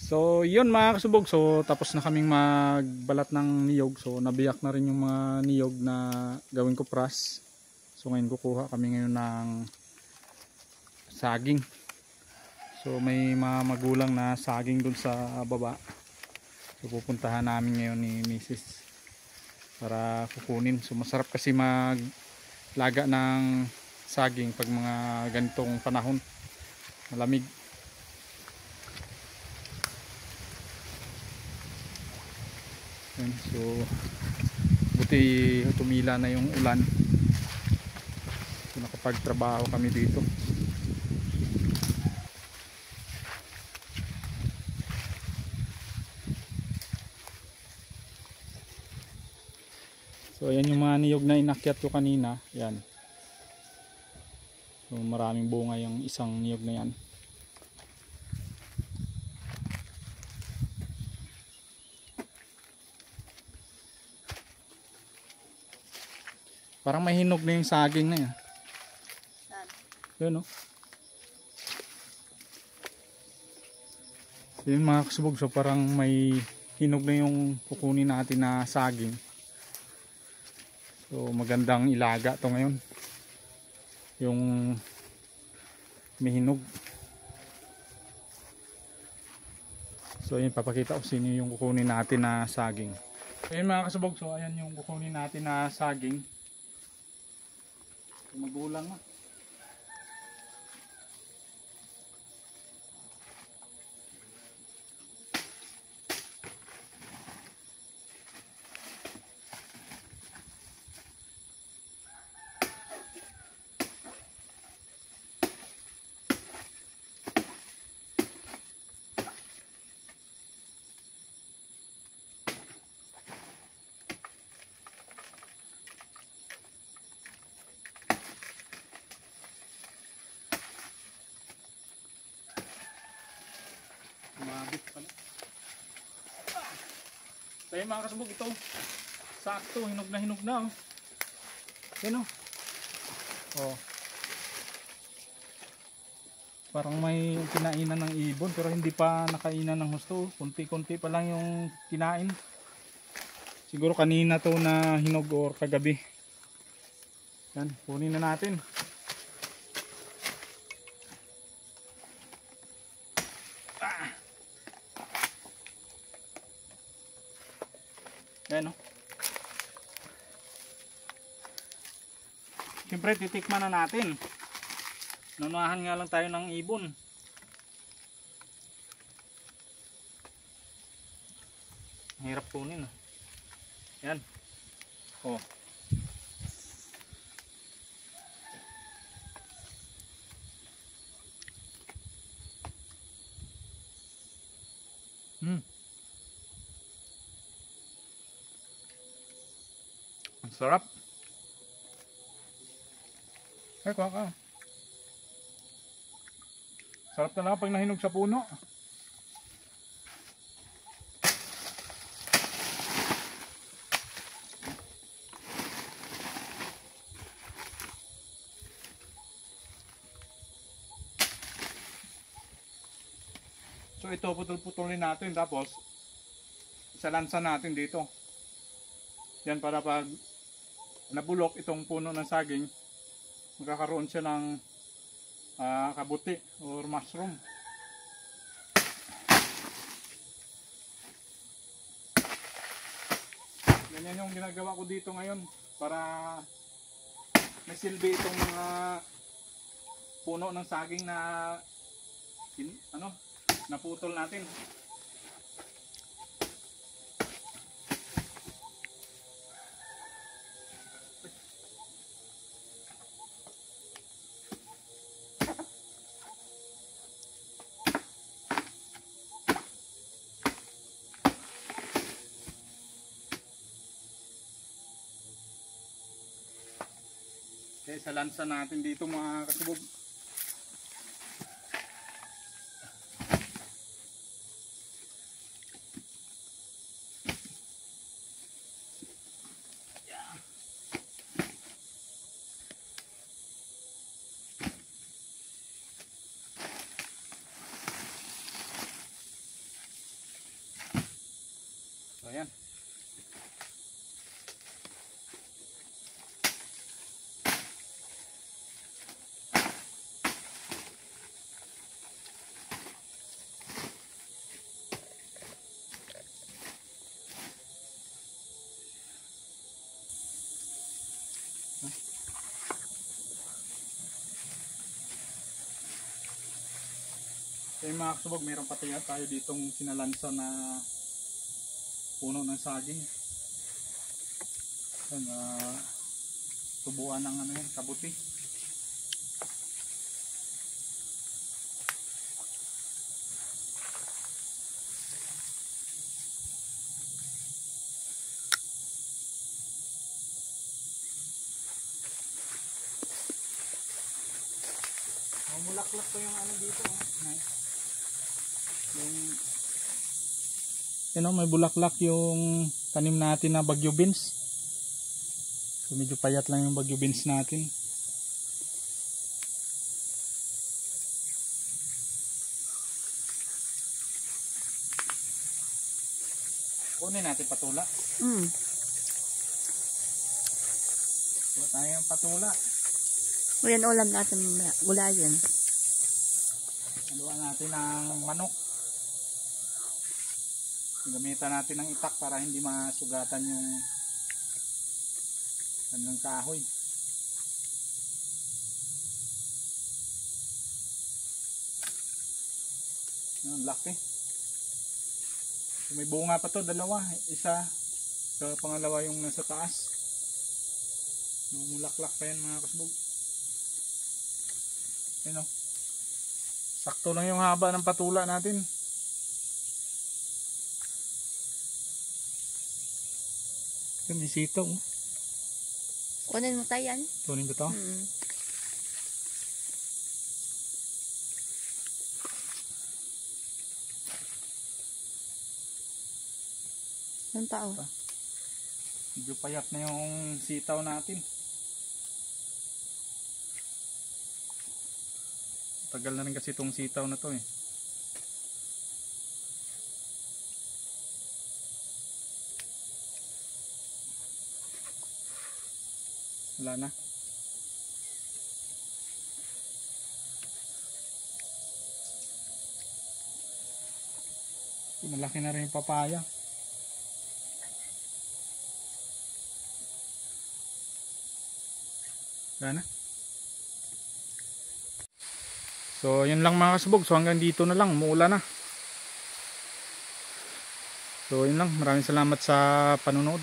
So yun mga kasubog, so tapos na kaming magbalat ng niyog. So nabiyak na rin yung mga niyog na gawin ko pras. So ngayon kukuha kami ngayon ng saging. So may mga magulang na saging dun sa baba. So pupuntahan namin ngayon ni Mrs. para kukunin. So masarap kasi maglaga ng saging pag mga ganitong panahon, malamig. So buti tumila na yung ulan, so nakapagtrabaho kami dito. So ayan yung mga niyog na inakyat ko kanina. Yan, so maraming bunga yung isang niyog na yan. Parang may hinog na yung saging na yan. Yun, no? So yun mga kasubog, so parang may hinog na yung kukunin natin na saging. So magandang ilaga to ngayon, yung may hinog. So yun, papakita ko sino yung kukunin natin na saging. So yun mga kasubog, so ayan yung kukunin natin na saging. Magulang na. Mabit pala. So yun mga kasubog, ito sakto, hinog na oh. Yan oh. Oh. Parang may kinainan ng ibon pero hindi pa nakainan ng husto. Kunti-kunti pa lang yung kinain. Siguro kanina to na hinog or kagabi. Yan, kunin na natin. Ayan o. Siyempre titikman na natin. Nunahan nga lang tayo ng ibon. Hirap kunin. Yan. Oh. Ang sarap. Ay, kuha ka. Sarap talaga pag nahinog sa puno. So ito, putol-putulin natin tapos isalansan natin dito. Yan, para pag nabulok itong puno ng saging, magkakaroon siya ng kabuti or mushroom. Ganyan yung ginagawa ko dito ngayon para may silbi itong mga puno ng saging na naputol natin. Okay, salansa natin dito mga kasubog. So ayan. So yung mga kasubog, mayroon pati tayo ditong sinalansa na puno ng saging. Yan, tubuan ng ano yan, kabuti. Mulaklak pa yung ano dito. Yung may bulaklak yung tanim natin na bagyo beans. So medyo payat lang yung bagyo beans natin. Kunin natin patula. Kuha tayong patula. O yan ulam natin, gulayan. Haluan natin ng manok. Gamitan natin ng itak para hindi masugatan yung kanyang kahoy. Ang laki. May bunga pa to, dalawa. Isa sa pangalawa yung nasa taas. Mulaklak pa yan mga kasbog. Ayun o. Sakto lang yung haba ng patula natin. Yung may sitaw. Kunin mo tayo yan. Kunin ko to? Yung tao. Medyo payat na yung sitaw natin. Tagal na rin kasi itong sitaw na to eh. Wala na. Malaki na rin yung papaya. Wala na. So yun lang mga kasubog. So hanggang dito na lang. Umuulan na. So yun lang. Maraming salamat sa panunod.